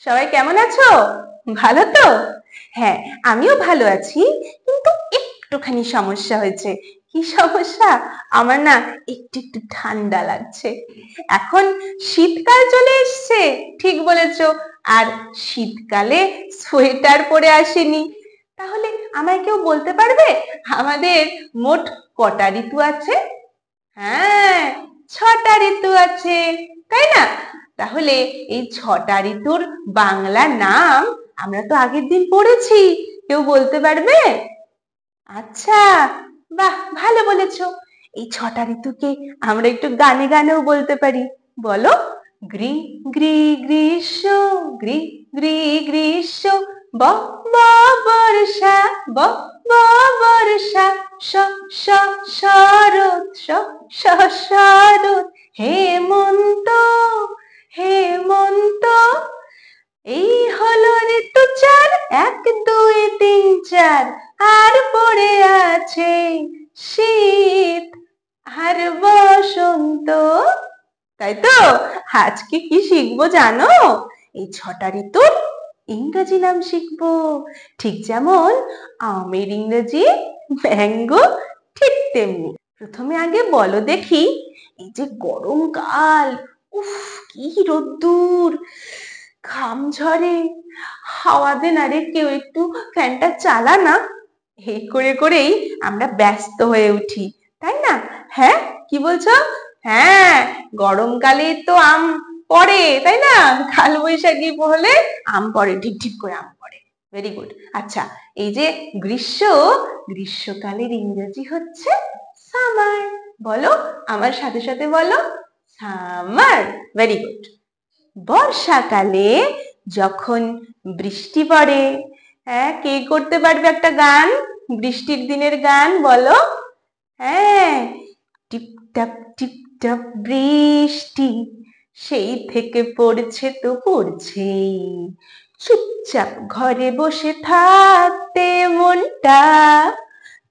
সবাই কেমন আছো? ভালো তো? হ্যাঁ, আমিও ভালো আছি, কিন্তু একটুখানি সমস্যা হয়েছে। কি সমস্যা? আমার না একটু একটু ঠান্ডা লাগছে। এখন শীতকাল চলে এসছে, ঠিক বলেছো। আর শীতকালে সোয়েটার পরে আসেনি। তাহলে আমায় কেউ বলতে পারবে আমাদের মোট কটা ঋতু আছে? হ্যাঁ, 6টা ঋতু আছে, তাই না? তাহলে এই 6টা ঋতুর বাংলা নাম আমরা তো আগের দিন পড়েছি, কেউ বলতে পারবে? আচ্ছা, বাহ, ভালো বলেছো। এই 6টা ঋতুকে আমরা একটু গানে গানেও বলতে পারি। বলো, গ্রী গ্রী গ্রীষ্ম, গ্রী গ্রী গ্রীষ্ম, ব ব বর্ষা, ব ব বর্ষা, স স শরৎ, স স শরৎ, হেমন্ত, হেমন্ত। এই হলো ঋতু চার, 1 2 3 4। আর পড়ে আছে শীত আর বসন্ত। তাই তো? আজকে কি শিখবো জানো? এই 6টা ঋতুর ইংরেজি নাম শিখবো। ঠিক যেমন আমের ইংরেজি ম্যাঙ্গো, ঠিক তেমনি। প্রথমে আগে বলো দেখি, এই যে গরমকাল, উফ, কি রোদ্দুর, ঘাম ঝরে, হাওয়া দে না রে, কেউ একটু ফ্যানটা চালা না। এই করে করেই আমরা ব্যস্ত হয়ে উঠি, তাই না? হ্যাঁ, কি বলছো? হ্যাঁ, গরমকালে তো আম পড়ে, তাই না? কাল বৈশাখী হলে আম পড়ে, ঠিক ঠিক করে আম পড়ে। Very good. আচ্ছা, এই যে গ্রীষ্মকালের ইংরেজি হচ্ছে সামার। বলো, আমার সাথে সাথে বলো, সামার। Very good. বর্ষাকালে যখন বৃষ্টি পড়ে, হ্যাঁ, কে করতে পারবে একটা গান, বৃষ্টির দিনের গান? বলো। হ্যাঁ, টিপটাপ টিপটাপ বৃষ্টি, সেই থেকে পড়ছে তো পড়ছেই, চুপচাপ ঘরে বসে থাকতে মনটা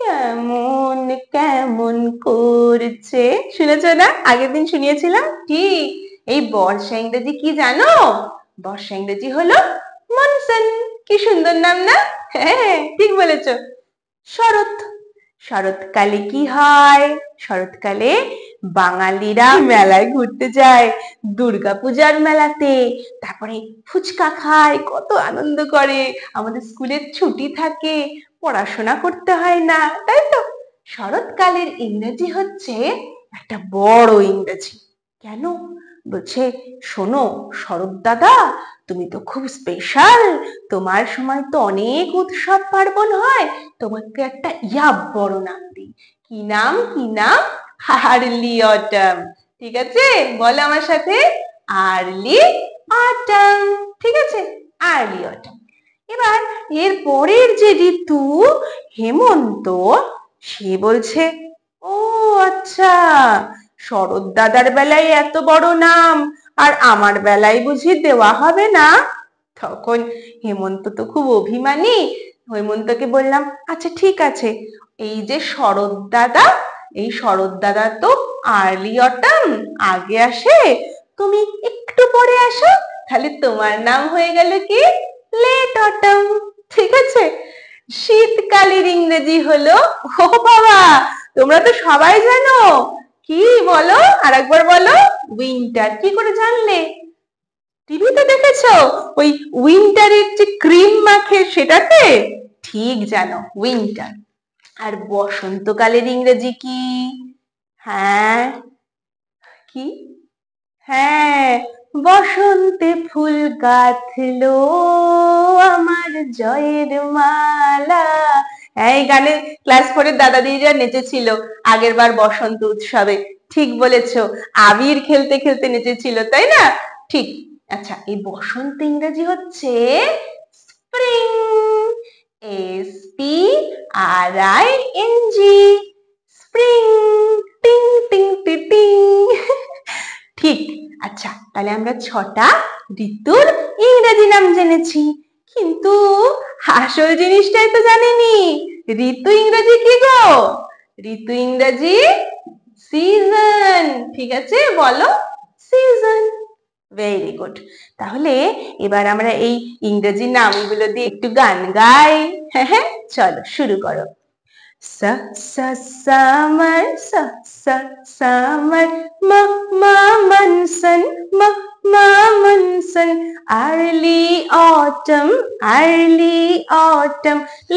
কেমন কেমন করছে। শুনেছো না? আগের দিন শুনিয়েছিলাম, ঠিক। এই বর্ষা ইংরেজি কি জানো? বর্ষা ইংরেজি হলো মনসুন। কি সুন্দর নাম না? হ্যাঁ, ঠিক বলেছো। শরৎ, শরৎকালে কি হয়? শরৎকালে বাঙালিরা মেলায় ঘুরতে যায়, দুর্গাপূজার মেলাতে, তারপরে ফুচকা খায়, কত আনন্দ করে, আমাদের স্কুলের ছুটি থাকে, পড়াশোনা করতে হয় না, তাই তো? শরৎকালের ইংরেজি হচ্ছে একটা বড় ইংরেজি। কেন? বলছে, শোনো শরৎ দাদা, তুমি তো খুব স্পেশাল, তোমার সময় তো অনেক উৎসব পার্বণ হয়, তোমাকে একটা বড় নাম দিই। কি নাম? কি নাম? Early autumn. ঠিক আছে, বলো আমার সাথে, আর্লি অটাম। ঠিক আছে, আর্লি অটাম। এবার এর পরের যে ঋতু হেমন্ত, সে বলছে, ও আচ্ছা, শরৎ দাদার বেলায় এত বড় নাম, আর আমার বেলায় বুঝি দেওয়া হবে না? তখন হেমন্ত তো খুব অভিমানী। হেমন্তকে বললাম, আচ্ছা ঠিক আছে, এই যে শরৎ দাদা, এই শরৎ দাদা তো আর্লি অটাম আগে আসে, তুমি একটু পরে আসো, তাহলে তোমার নাম হয়ে গেল কি লেট অটাম। ঠিক আছে। শীতকালের ইংরেজি হলো, ও বাবা, তোমরা তো সবাই জানো। কি বলো, আরেকবার বলো। উইন্টার। কি করে জানলে? টিভিতে দেখেছো? ওই উইন্টারের যে ক্রিম মাখে সেটাতে? ঠিক জানো, উইন্টার। আর বসন্তকালের ইংরেজি কি? হ্যাঁ, কি? হ্যাঁ, বসন্তে ফুল গাঁথলো আমার জয়ের মালা। এই গানে ক্লাস 4-এর দাদা দিদিরা নেচেছিল আগের বার বসন্ত উৎসবে। ঠিক বলেছো, আবির খেলতে খেলতে নেচেছিল, তাই না? ঠিক। আচ্ছা, এই বসন্ত ইংরেজি হচ্ছে স্প্রিং, SPRING, স্প্রিং। টিং টিং টি টিং। ঠিক। আচ্ছা, তাহলে আমরা 6টা ঋতুর ইংরেজি নাম জেনেছি, কিন্তু আসল জিনিসটাই তো জানিনি। ঋতু ইংরেজি কি গো? ঋতু ইংরেজি সিজন। ঠিক আছে, বলো, সিজন। Very good. তাহলে এবার আমরা এই ইংরেজি নামগুলো দিয়ে একটু গান গাই। হ্যাঁ, চলো শুরু করো। Summer, summer, Munson, Munson, early autumn,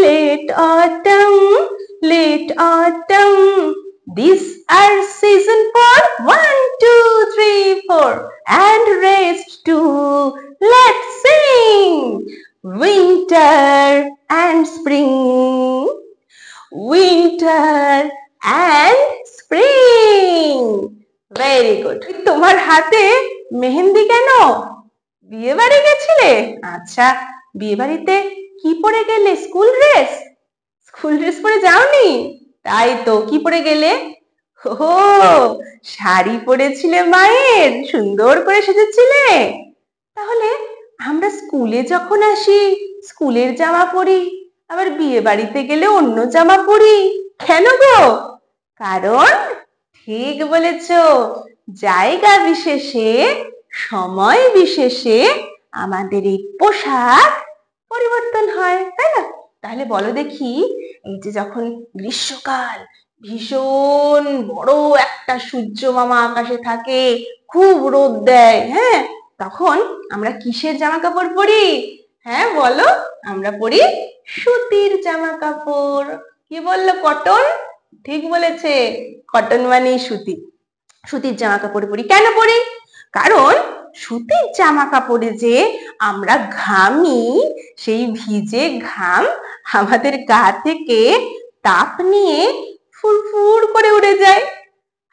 late autumn. These are season for 1, 2, 3, 4, and rest too. Let's sing. Winter and spring. Winter and spring. Very good. তোমার হাতে মেহেন্দি কেন? বিয়ে বাড়ি গেছিলে? আচ্ছা, বিয়ে বাড়িতে কি পরে গেলে? স্কুল ড্রেস পরে যাওনি? তাই তো, কি পরে গেলে? ও, শাড়ি পরেছিলে মায়ের, সুন্দর করে সেজেছিলে। তাহলে আমরা স্কুলে যখন আসি স্কুলের জামা পরি, আবার বিয়ে বাড়িতে গেলে অন্য জামা পরি, কেন গো? কারণ ঠিক বলেছ, জায়গা বিশেষে সময় বিশেষে আমাদের এই পোশাক পরিবর্তন হয়, তাই না? তাহলে বলো দেখি, এই যে যখন গ্রীষ্মকাল, ভীষণ বড় একটা সূর্য মামা আকাশে থাকে, খুব রোদ দেয়, হ্যাঁ, তখন আমরা কিসের জামা কাপড় পরি? হ্যাঁ বলো, আমরা পরি সুতির জামা কাপড়। কি বললো? কটন? ঠিক বলেছে, কটন মানে সুতি। সুতির জামা কাপড় পরি। কেন পরি? কারণ সুতির জামা কাপড়ে যে আমরা ঘামি, সেই ভিজে ঘাম আমাদের গা থেকে তাপ নিয়ে ফুরফুর করে উড়ে যায়।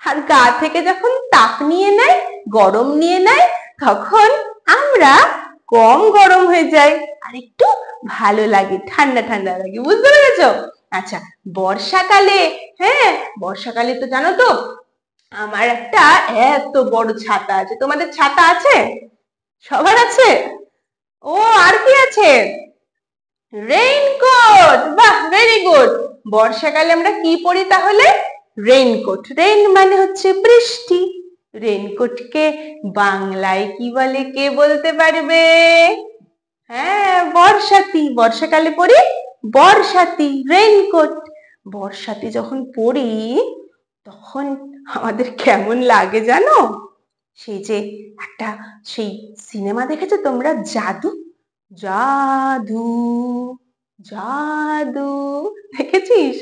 আর গা থেকে যখন তাপ নিয়ে নেয়, গরম নিয়ে নেয়, তখন আমরা কম গরম হয়ে যাই, আর একটু ভালো লাগে, ঠান্ডা ঠান্ডা লাগে। বুঝতে পেরেছো? আচ্ছা, বর্ষাকালে, হ্যাঁ, বর্ষাকালে তো জানো তো আমার একটা এত বড় ছাতা আছে। তোমাদের ছাতা আছে? সবার আছে? ও, আর কি আছে? রেইনকোট। বাহ, ভেরি গুড। বর্ষাকালে আমরা কি পরি তাহলে? রেইনকোট। রেইন মানে হচ্ছে বৃষ্টি। রেইনকোটকে বাংলায় কি বলে, কে বলতে পারবে? হ্যাঁ, বর্ষাতি। বর্ষাকালে পরি বর্ষাতি, রেইনকোট। বর্ষাতি যখন পরি তখন আমাদের কেমন লাগে জানো? সেই যে একটা সেই সিনেমা দেখেছো তোমরা, জাদু? জাদু, জাদু, দেখেছিস?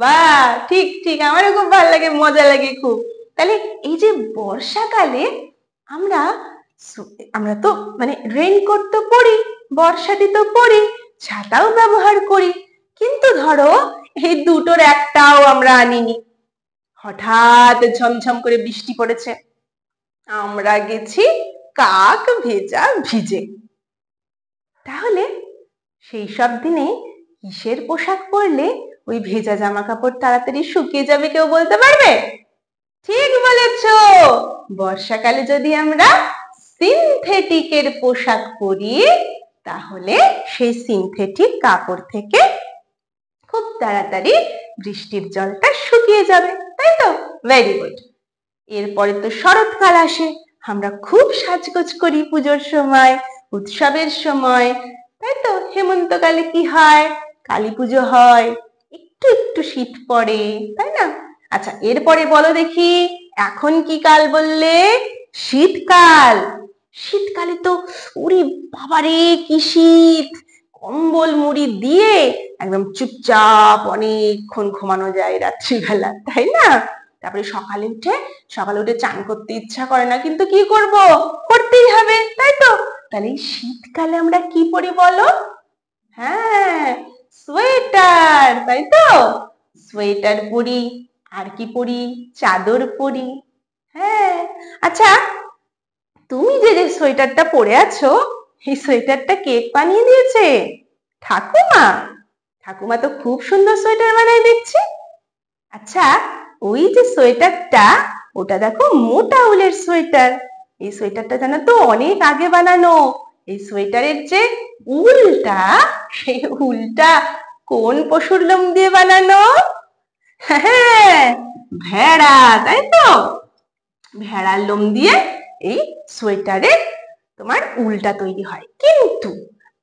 বাহ, ঠিক ঠিক, আমারও খুব ভালো লাগে, মজা লাগে খুব। তাহলে এই যে বর্ষাকালে আমরা আমরা তো মানে রেইনকোট তো পরি, বর্ষাটি তো পরি, ছাতাও ব্যবহার করি, কিন্তু ধরো এই দুটোর একটাও আমরা আনিনি। হঠাৎ ঝমঝম করে বৃষ্টি পড়েছে, আমরা গেছি কাক ভেজা ভিজে। তাহলে সেই সব দিনে কিসের পোশাক পরলে ওই ভেজা জামা কাপড় তাড়াতাড়ি শুকিয়ে যাবে, কেউ বলতে পারবে? ঠিক বলেছ, বর্ষাকালে যদি আমরা সিনথেটিকের পোশাক পরি, তাহলে সেই সিনথেটিক কাপড় থেকে খুব তাড়াতাড়ি বৃষ্টির জলটা শুকিয়ে যাবে, তাই তো? Very good. এরপরে তো শরৎকাল আসে, আমরা খুব সাজগোজ করি পুজোর সময়, উৎসবের সময়, তাই তো? হেমন্তকালে কি হয়? কালী পুজো হয়, একটু একটু শীত পড়ে, তাই না? আচ্ছা, এরপরে বলো দেখি, এখন কি কাল বললে? শীতকাল। শীতকালে তো ওরে বাবারে কি শীত! কম্বল মুড়ি দিয়ে একদম চুপচাপ অনেকক্ষণ ঘুমানো যায় রাত্রিবেলা, তাই না? তারপরে সকালে উঠে চান করতে ইচ্ছা করে না, কিন্তু কি করব, করতেই হবে, তাই তো? তাহলে এই শীতকালে আমরা কি পরি বলো? হ্যাঁ, সোয়েটার, তাই তো? সোয়েটার পরি, আর কি পরি? চাদর পরি। হ্যাঁ, আচ্ছা, তুমি যে যে সোয়েটারটা পরে আছো, এই সোয়েটারটা কে বানিয়ে দিয়েছে? ঠাকুমা? ঠাকুমা তো খুব সুন্দর সোয়েটার বানায় দেখছি। আচ্ছা, ওই যে সোয়েটারটা, ওটা দেখো মোটা উলের সোয়েটার। এই সোয়েটারটা জানো তো অনেক আগে বানানো। এই সোয়েটারের যে উলটা, সেই উলটা কোন পশুর লোম দিয়ে বানানো? হ্যাঁ, ভেড়া, তাই তো? ভেড়ার লোম দিয়ে এই সোয়েটারের তোমার উলটা তৈরি হয়। কিন্তু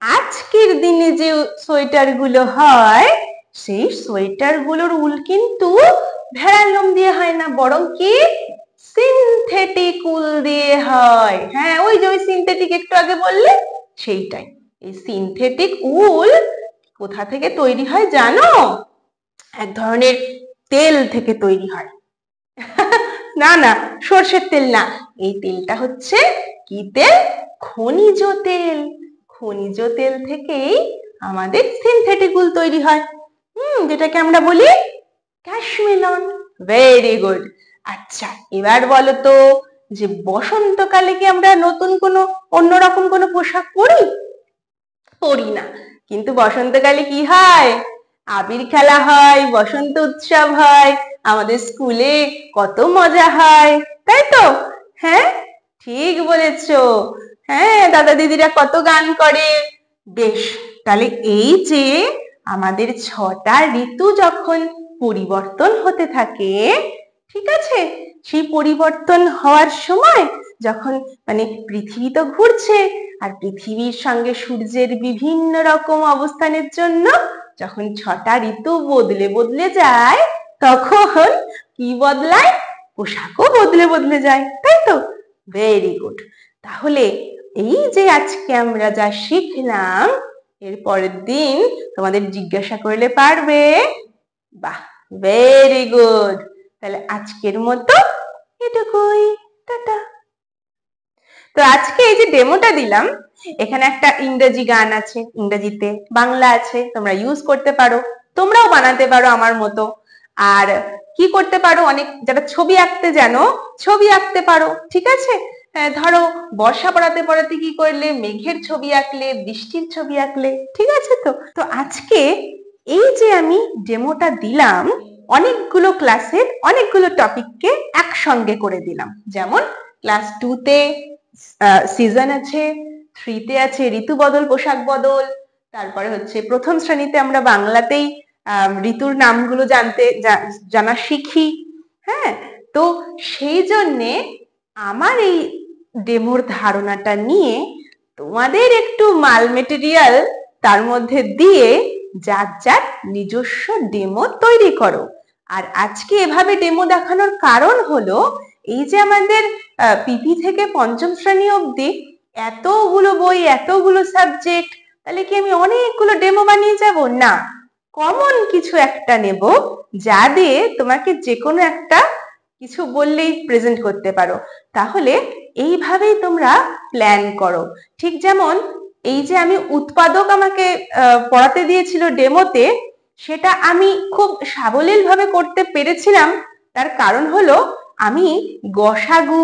আজকের দিনে যে সোয়েটার গুলো হয় সেই সোয়েটার গুলোর উল কিন্তু ভেড়ার লোম দিয়ে হয় না, বরং কি সিনথেটিক উল দিয়ে হয়। হ্যাঁ, ওই যে ওই সিনথেটিক একটু আগে বললে সেইটাই। এই সিনথেটিক উল কোথা থেকে তৈরি হয় জানো? এক ধরনের তেল থেকে তৈরি হয়। না না, সর্ষের তেল না, এই তেলটা হচ্ছে কি তেল? খনিজ তেল। খনিজ তেল থেকেই আমাদের সিনথেটিক উল তৈরি হয়, যেটাকে আমরা বলি ক্যাশমেলন। Very good. আচ্ছা, এবার বলো তো যে বসন্তকালে কি আমরা নতুন কোনো অন্যরকম কোনো পোশাক পরি? পরি না, কিন্তু বসন্তকালে কি হয়? আবির খেলা হয়, বসন্ত উৎসব হয়, আমাদের স্কুলে কত মজা হয়, তাই তো? হ্যাঁ, ঠিক বলেছো। হ্যাঁ, দাদা দিদিরা কত গান করে। বেশ, তাহলে এই যে আমাদের 6টা ঋতু যখন পরিবর্তন হতে থাকে, ঠিক আছে, সেই পরিবর্তন হওয়ার সময় যখন মানে পৃথিবী তো ঘুরছে, আর পৃথিবীর সঙ্গে সূর্যের বিভিন্ন রকম অবস্থানের জন্য যখন 6টা ঋতু বদলে বদলে যায়, তখন কি বদলায়? পোশাকও বদলে বদলে যায়, তাই তো? Very good. তাহলে এই যে আজকে আমরা যা শিখলাম, এর পরের দিন তোমাদের জিজ্ঞাসা করলে পারবে। বাহ, ভেরি গুড। তাহলে আজকের মতো এটুকুই। টাটা। তো আজকে এই যে ডেমোটা দিলাম, এখানে একটা ইংরেজি গান আছে, ইংরেজিতে, বাংলা আছে, তোমরা ইউজ করতে পারো, তোমরাও বানাতে পারো আমার মতো। আর কি করতে পারো, অনেক যারা ছবি আঁকতে জানো, ছবি আঁকতে পারো, ঠিক আছে? ধরো বর্ষা পড়াতে পড়াতে কি করলে, মেঘের ছবি আঁকলে, বৃষ্টির ছবি আঁকলে, ঠিক আছে তো? তো আজকে এই যে আমি ডেমোটা দিলাম, অনেকগুলো ক্লাসের অনেকগুলো টপিককে একসঙ্গে করে দিলাম। যেমন ক্লাস 2-তে সিজন আছে, 3-তে আছে ঋতু বদল, পোশাক বদল, তারপরে হচ্ছে প্রথম শ্রেণীতে আমরা বাংলাতেই ঋতুর নামগুলো জানা শিখি। হ্যাঁ, তো সেই জন্যে আমার এই ডেমোর ধারণাটা নিয়ে তোমাদের একটু মাল মেটেরিয়াল তার মধ্যে দিয়ে যার যার নিজস্ব ডেমো তৈরি করো। আর আজকে এভাবে ডেমো দেখানোর কারণ হলো, এই যে আমাদের পিপি থেকে 5ম শ্রেণী অবধি এতগুলো বই, এতগুলো সাবজেক্ট, তাহলে কি আমি অনেকগুলো ডেমো বানিয়ে যাব? না, কমন কিছু একটা নেব, যা দিয়ে তোমাকে যে কোনো একটা কিছু বললেই প্রেজেন্ট করতে পারো। তাহলে এইভাবেই তোমরা প্ল্যান করো। ঠিক যেমন এই যে আমি উৎপাদক আমাকে পড়াতে দিয়েছিল ডেমোতে, সেটা আমি খুব সাবলীল ভাবে করতে পেরেছিলাম। তার কারণ হলো আমি গসাগু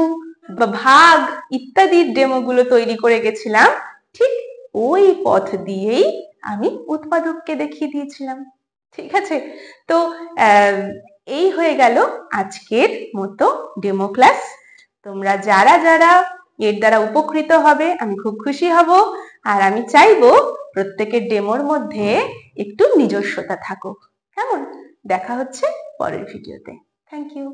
বা ভাগ ইত্যাদির ডেমোগুলো তৈরি করে গেছিলাম, ঠিক ওই পথ দিয়েই আমি উৎপাদককে দেখিয়ে দিয়েছিলাম। ঠিক আছে? তো এই হয়ে গেল আজকের মতো ডেমো ক্লাস। তোমরা যারা যারা এর দ্বারা উপকৃত হবে, আমি খুব খুশি হব। আর আমি চাইবো প্রত্যেকের ডেমোর মধ্যে একটু নিজস্বতা থাকুক। কেমন? দেখা হচ্ছে পরের ভিডিওতে। Thank you.